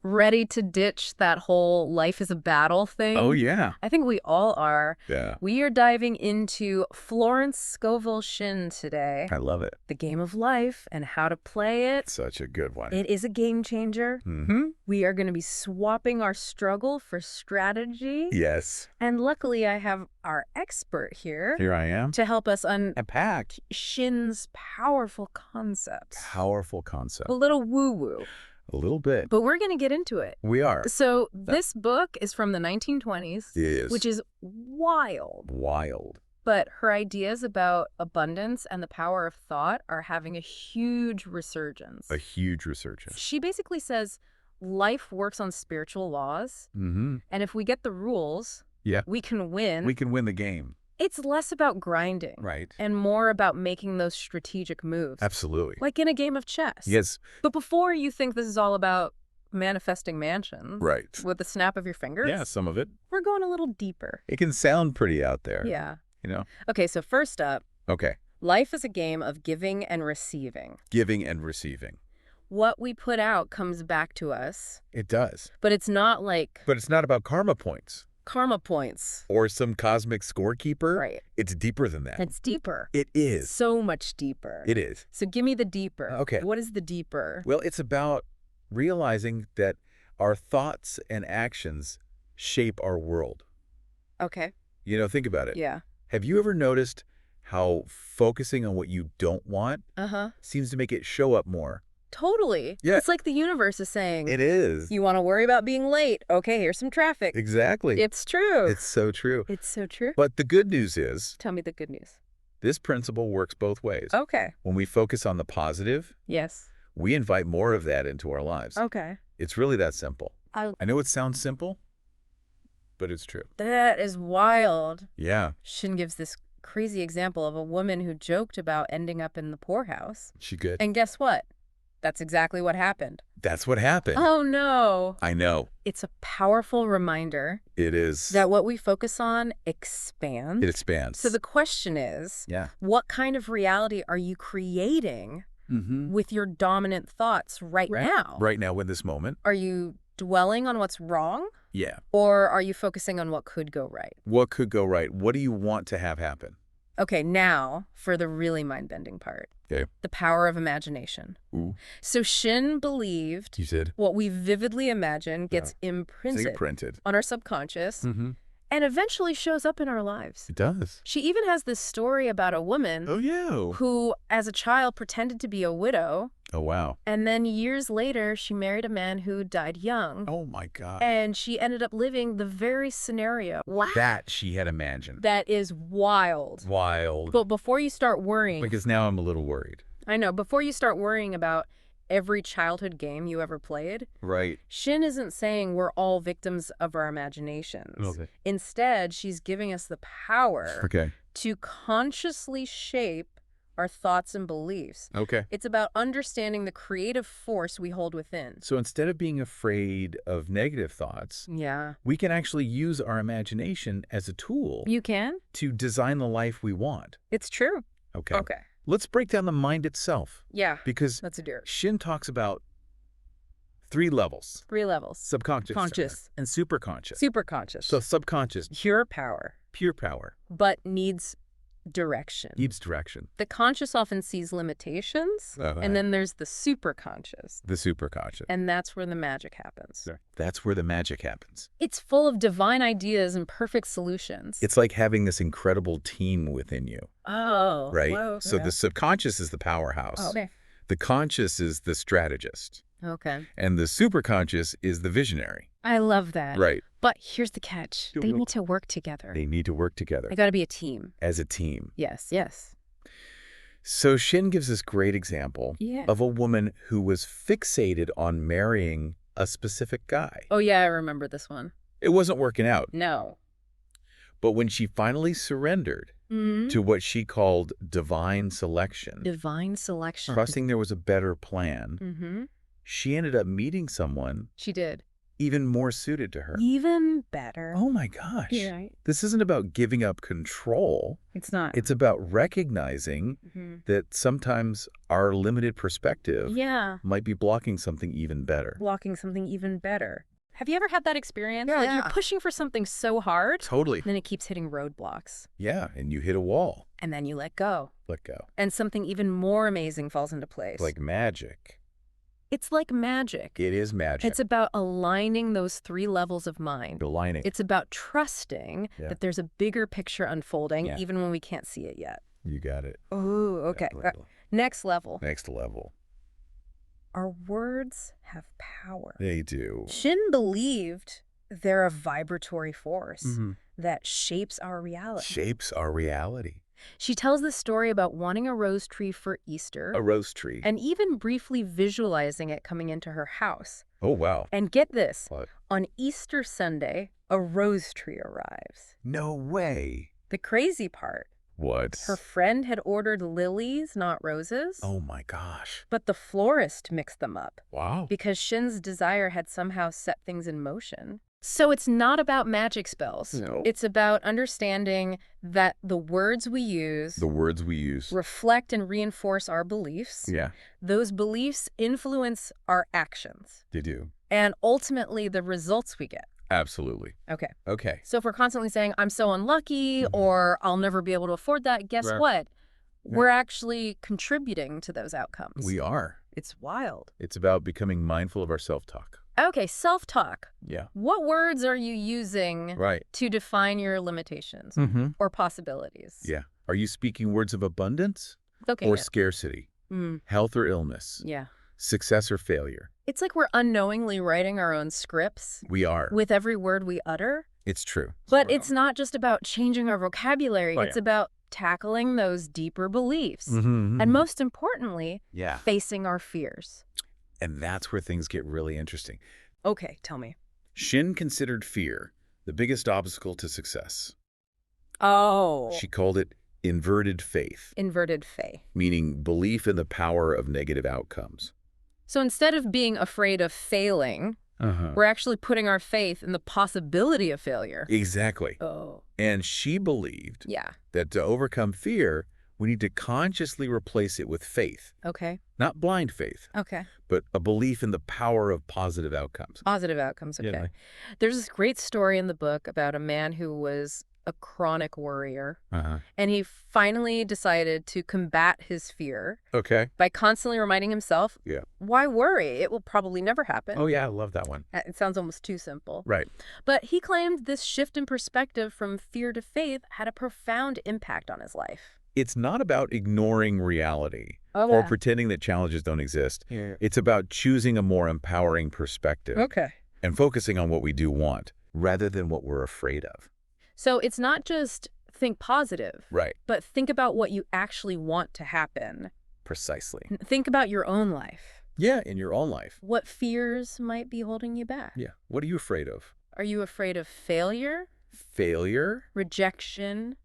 Ready to ditch that whole life is a battle thing? Oh, yeah. I think we all are. Yeah. We are diving into Florence Scovel Shinn today. I love it. The game of life and how to play it. Such a good one. It is a game changer. Mm-hmm. We are going to be swapping our struggle for strategy. Yes. And luckily, I have our expert here Here I am. to help us Unpack. Shinn's powerful concepts. Powerful concept. A little woo-woo. A little bit. But we're going to get into it. We are. So this book is from the 1920s, It is. which is wild. Wild. But her ideas about abundance and the power of thought are having a huge resurgence. A huge resurgence. She basically says life works on spiritual laws, Mm-hmm. and if we get the rules, Yeah. we can win. We can win the game. It's less about grinding Right. and more about making those strategic moves. Absolutely. Like in a game of chess. Yes. But before you think this is all about manifesting mansions Right. with the snap of your fingers, Yeah, some of it. we're going a little deeper. It can sound pretty out there. Yeah. You know? Okay, so first up, Okay. life is a game of giving and receiving. Giving and receiving. What we put out comes back to us, It does. but it's not like But it's not about karma points karma points. or some cosmic scorekeeper. Right. It's deeper than that. It's deeper. It is. So much deeper. It is. So give me the deeper. Okay. What is the deeper? Well, it's about realizing that our thoughts and actions shape our world. Okay. You know, think about it. Yeah. Have you ever noticed how focusing on what you don't want Uh-huh. seems to make it show up more? Totally. Yeah. It's like the universe is saying, It is. you want to worry about being late? Okay, here's some traffic. Exactly. It's true. It's so true. It's so true. But the good news is Tell me the good news. this principle works both ways. Okay. When we focus on the positive, Yes. we invite more of that into our lives. Okay. It's really that simple. I I know it sounds simple, but it's true. That is wild. Yeah, Shinn gives this crazy example of a woman who joked about ending up in the poorhouse. she good. And guess what? That's exactly what happened. That's what happened. Oh, no. I know. It's a powerful reminder It is. that what we focus on expands. It expands. So the question is, Yeah. what kind of reality are you creating Mm-hmm. with your dominant thoughts right now? Right now, in this moment. Are you dwelling on what's wrong, Yeah. or are you focusing on what could go right? What could go right? What do you want to have happen? Okay, now for the really mind-bending part. Okay. The power of imagination. Ooh. So Shinn believed You said. what we vividly imagine gets imprinted Printed. on our subconscious Mm-hmm. and eventually shows up in our lives. It does. She even has this story about a woman Oh, yeah. who, as a child, pretended to be a widow, Oh, wow. and then years later, she married a man who died young, Oh, my God. and she ended up living the very scenario. Wow. That she had imagined. That is wild. Wild. But before you start worrying, Because now I'm a little worried. I know, before you start worrying about every childhood game you ever played, Right. Shinn isn't saying we're all victims of our imaginations. Okay. Instead, she's giving us the power Okay. to consciously shape our thoughts and beliefs. Okay. It's about understanding the creative force we hold within. So instead of being afraid of negative thoughts, Yeah. we can actually use our imagination as a tool You can? to design the life we want. It's true. Okay. Okay. Let's break down the mind itself, Yeah. because Let's do it. Shinn talks about 3 levels: 3 levels. subconscious, Conscious. and superconscious. Super conscious. So subconscious, Pure power, pure power, but needs direction. needs direction. The conscious often sees limitations, Okay. and then there's the super conscious, The superconscious. and that's where the magic happens. That's where the magic happens. It's full of divine ideas and perfect solutions. It's like having this incredible team within you, Oh, right? whoa, So yeah. the subconscious is the powerhouse. Okay. The conscious is the strategist. Okay. And the superconscious is the visionary. I love that. Right. But here's the catch. They need to work together. They need to work together They got to be a team. as a team. Yes, yes. So Shinn gives this great example Yeah. of a woman who was fixated on marrying a specific guy. Oh, yeah, I remember this one. It wasn't working out. No. But when she finally surrendered to what she called divine selection, Divine selection. trusting there was a better plan, Mm-hmm. she ended up meeting someone She did. even more suited to her. Even better. Oh my gosh. Yeah, right. This isn't about giving up control. It's not. It's about recognizing that sometimes our limited perspective Yeah. might be blocking something even better. Blocking something even better. Have you ever had that experience? Yeah, Like yeah. you're pushing for something so hard, Totally. then it keeps hitting roadblocks. Yeah, and you hit a wall. And then you let go. Let go. And something even more amazing falls into place. Like magic. It's like magic. It is magic. It's about aligning those 3 levels of mind. Aligning. It's about trusting that there's a bigger picture unfolding, even when we can't see it yet. You got it. Oh, okay. Next level. Next level. Our words have power. They do. Shinn believed they're a vibratory force that shapes our reality. Shapes our reality. She tells the story about wanting a rose tree for Easter. A rose tree. And even briefly visualizing it coming into her house. Oh, wow. And get this, What? on Easter Sunday, a rose tree arrives. No way. The crazy part, What? her friend had ordered lilies, not roses. Oh my gosh. But the florist mixed them up Wow. because Shinn's desire had somehow set things in motion. So it's not about magic spells. No. It's about understanding that the words we use The words we use. reflect and reinforce our beliefs. Yeah, Those beliefs influence our actions they do. and ultimately the results we get. Absolutely. Okay. Okay. So if we're constantly saying, I'm so unlucky or I'll never be able to afford that, guess Right. what? We're actually contributing to those outcomes. We are. It's wild. It's about becoming mindful of our self-talk. Okay, self-talk. Yeah. What words are you using Right. to define your limitations or possibilities? Yeah. Are you speaking words of abundance Okay. or scarcity, health or illness, Yeah. success or failure? It's like we're unknowingly writing our own scripts We are. with every word we utter. It's true. But it's not just about changing our vocabulary. Oh, it's about tackling those deeper beliefs. And most importantly, Yeah. facing our fears. And that's where things get really interesting. Okay, tell me. Shinn considered fear the biggest obstacle to success. Oh. She called it inverted faith, Inverted faith. meaning belief in the power of negative outcomes. So instead of being afraid of failing, we're actually putting our faith in the possibility of failure. Exactly. Oh. And she believed Yeah. that to overcome fear, we need to consciously replace it with faith. Okay. Not blind faith, Okay. but a belief in the power of positive outcomes. Positive outcomes. Okay. Yeah. There's this great story in the book about a man who was a chronic worrier, and he finally decided to combat his fear Okay. by constantly reminding himself, Yeah. why worry? It will probably never happen. Oh, yeah, I love that one. It sounds almost too simple. Right. But he claimed this shift in perspective from fear to faith had a profound impact on his life. It's not about ignoring reality Oh, or pretending that challenges don't exist. Yeah. It's about choosing a more empowering perspective Okay. and focusing on what we do want rather than what we're afraid of. So it's not just think positive, Right. but think about what you actually want to happen. Precisely. Think about your own life. Yeah, in your own life. What fears might be holding you back? Yeah. What are you afraid of? Are you afraid of failure, Failure? rejection,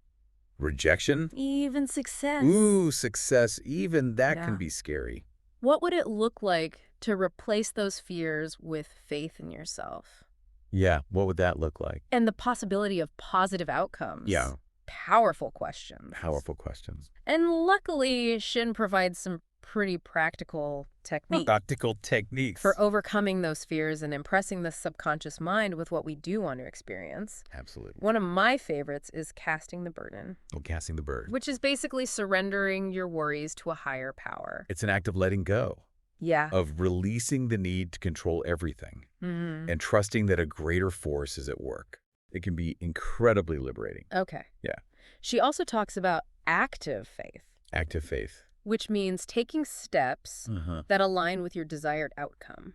Rejection? even success? Ooh, success. Even that Yeah. can be scary. What would it look like to replace those fears with faith in yourself? Yeah. What would that look like? And the possibility of positive outcomes. Yeah. Powerful questions. Powerful questions. And luckily, Shinn provides some pretty practical techniques Practical techniques. for overcoming those fears and impressing the subconscious mind with what we do want to experience. Absolutely. One of my favorites is casting the burden, Well, casting the bird. which is basically surrendering your worries to a higher power. It's an act of letting go, Yeah. of releasing the need to control everything and trusting that a greater force is at work. It can be incredibly liberating. Okay. Yeah. She also talks about active faith, Active faith. which means taking steps that align with your desired outcome,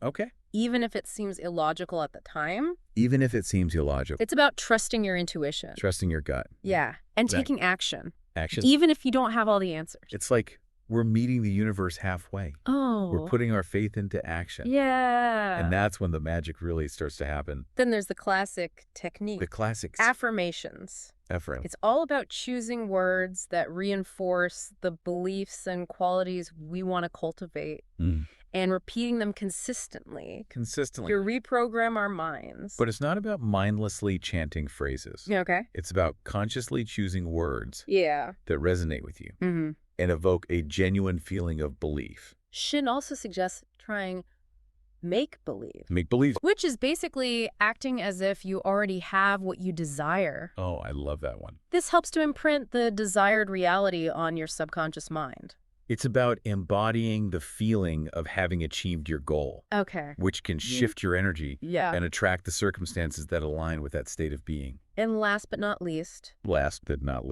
Okay. even if it seems illogical at the time. Even if it seems illogical. It's about trusting your intuition. Trusting your gut. Yeah. And Right. taking action, Action. even if you don't have all the answers. It's like we're meeting the universe halfway. Oh. We're putting our faith into action. Yeah. And that's when the magic really starts to happen. Then there's the classic technique. The classics. Affirmations. Ephraim. It's all about choosing words that reinforce the beliefs and qualities we want to cultivate. and repeating them consistently Consistently. to reprogram our minds. But it's not about mindlessly chanting phrases. Okay. It's about consciously choosing words Yeah. that resonate with you and evoke a genuine feeling of belief. Shinn also suggests trying make-believe. Make-believe. Which is basically acting as if you already have what you desire. Oh, I love that one. This helps to imprint the desired reality on your subconscious mind. It's about embodying the feeling of having achieved your goal. Okay. Which can shift your energy Yeah. and attract the circumstances that align with that state of being. And last but not least,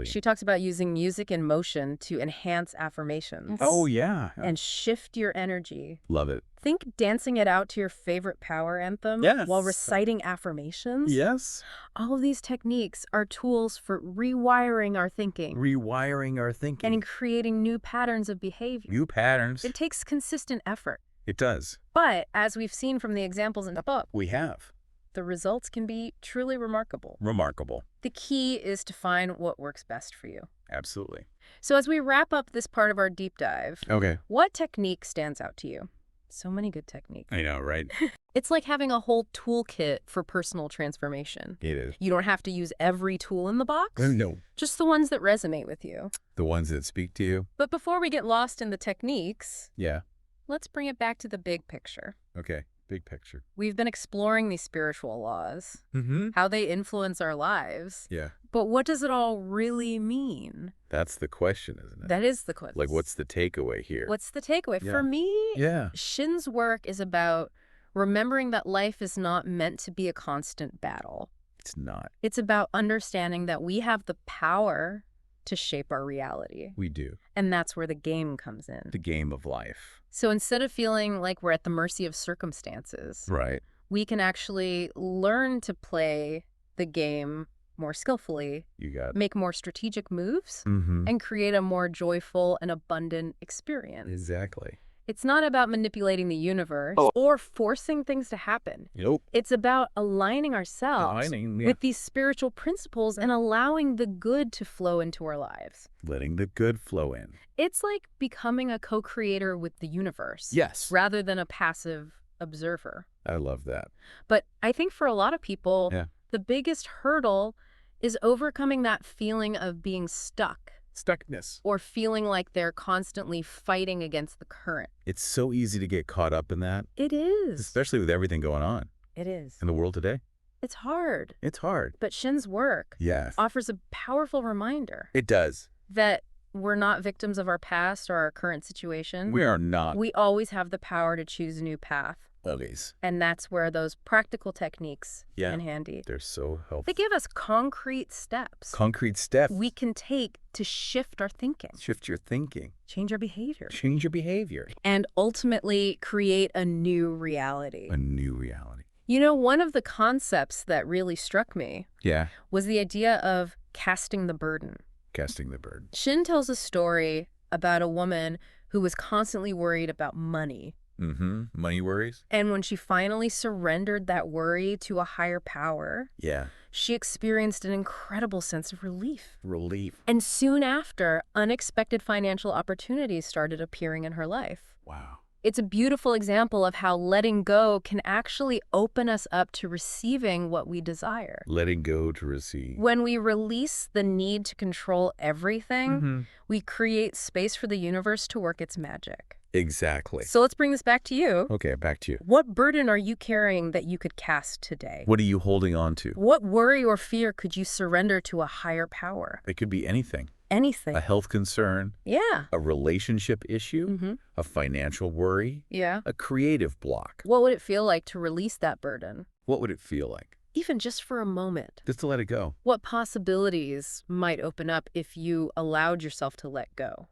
She talks about using music and motion to enhance affirmations. Oh, yeah. And shift your energy. Love it. Think dancing it out to your favorite power anthem while reciting affirmations. Yes. All of these techniques are tools for rewiring our thinking. Rewiring our thinking. And in creating new patterns of behavior. New patterns. It takes consistent effort. It does. But as we've seen from the examples in the book, We have. the results can be truly remarkable. Remarkable. The key is to find what works best for you. Absolutely. So as we wrap up this part of our deep dive, Okay. what technique stands out to you? So many good techniques. I know, right? It's like having a whole toolkit for personal transformation. It is. You don't have to use every tool in the box. No. Just the ones that resonate with you. The ones that speak to you. But before we get lost in the techniques, Yeah. let's bring it back to the big picture. Okay. Big picture. We've been exploring these spiritual laws, Mm-hmm. how they influence our lives. Yeah. But what does it all really mean? That's the question, isn't it? That is the question. Like, what's the takeaway here? What's the takeaway? Yeah. For me, Yeah. Shinn's work is about remembering that life is not meant to be a constant battle. It's not. It's about understanding that we have the power to shape our reality. We do. And that's where the game comes in. The game of life. So instead of feeling like we're at the mercy of circumstances, Right. we can actually learn to play the game more skillfully, You got it. make more strategic moves, Mm-hmm. and create a more joyful and abundant experience. Exactly. It's not about manipulating the universe or forcing things to happen. Nope. It's about aligning ourselves Yeah. with these spiritual principles and allowing the good to flow into our lives. Letting the good flow in. It's like becoming a co-creator with the universe. Yes. Rather than a passive observer. I love that. But I think for a lot of people, Yeah. the biggest hurdle is overcoming that feeling of being stuck Stuckness. or feeling like they're constantly fighting against the current. It's so easy to get caught up in that, It is. especially with everything going on It is. in the world today. It's hard. It's hard. But Shinn's work Yeah. offers a powerful reminder It does. that we're not victims of our past or our current situation. We are not. We always have the power to choose a new path. Always. And that's where those practical techniques Yeah. come in handy. They're so helpful. They give us concrete steps Concrete steps. we can take to shift our thinking, Shift your thinking. change our behavior, Change your behavior. and ultimately create a new reality. A new reality. You know, one of the concepts that really struck me Yeah. was the idea of casting the burden. Casting the bird. Shinn tells a story about a woman who was constantly worried about money. Mm-hmm. Money worries? And when she finally surrendered that worry to a higher power, Yeah. she experienced an incredible sense of relief. Relief. And soon after, unexpected financial opportunities started appearing in her life. Wow. It's a beautiful example of how letting go can actually open us up to receiving what we desire. Letting go to receive. When we release the need to control everything, Mm-hmm. we create space for the universe to work its magic. Exactly. So let's bring this back to you. Okay, back to you. What burden are you carrying that you could cast today? What are you holding on to? What worry or fear could you surrender to a higher power? It could be anything. Anything. A health concern, Yeah. a relationship issue, Mm-hmm. a financial worry, Yeah. a creative block. What would it feel like to release that burden? What would it feel like? Even just for a moment. Just to let it go. What possibilities might open up if you allowed yourself to let go?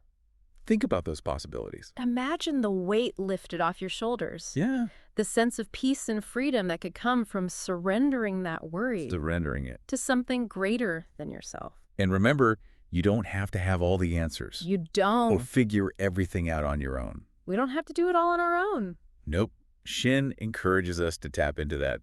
Think about those possibilities. Imagine the weight lifted off your shoulders. Yeah. The sense of peace and freedom that could come from surrendering that worry Surrendering it. to something greater than yourself. And remember, you don't have to have all the answers You or don't. figure everything out on your own. We don't have to do it all on our own. Nope. Shinn encourages us to tap into that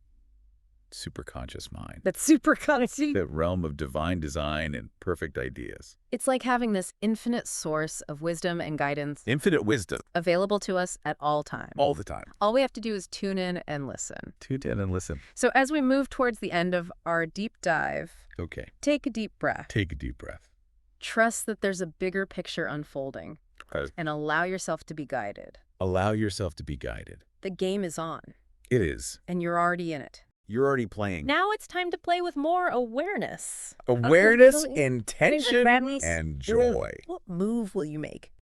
superconscious mind. That superconscious. That realm of divine design and perfect ideas. It's like having this infinite source of wisdom and guidance Infinite wisdom. available to us at all times. All the time. All we have to do is tune in and listen. Tune in and listen. So as we move towards the end of our deep dive, Okay. take a deep breath. Take a deep breath. Trust that there's a bigger picture unfolding. And allow yourself to be guided. Allow yourself to be guided. The game is on. It is. And you're already in it. You're already playing. Now it's time to play with more awareness. Awareness, intention, and joy. What move will you make?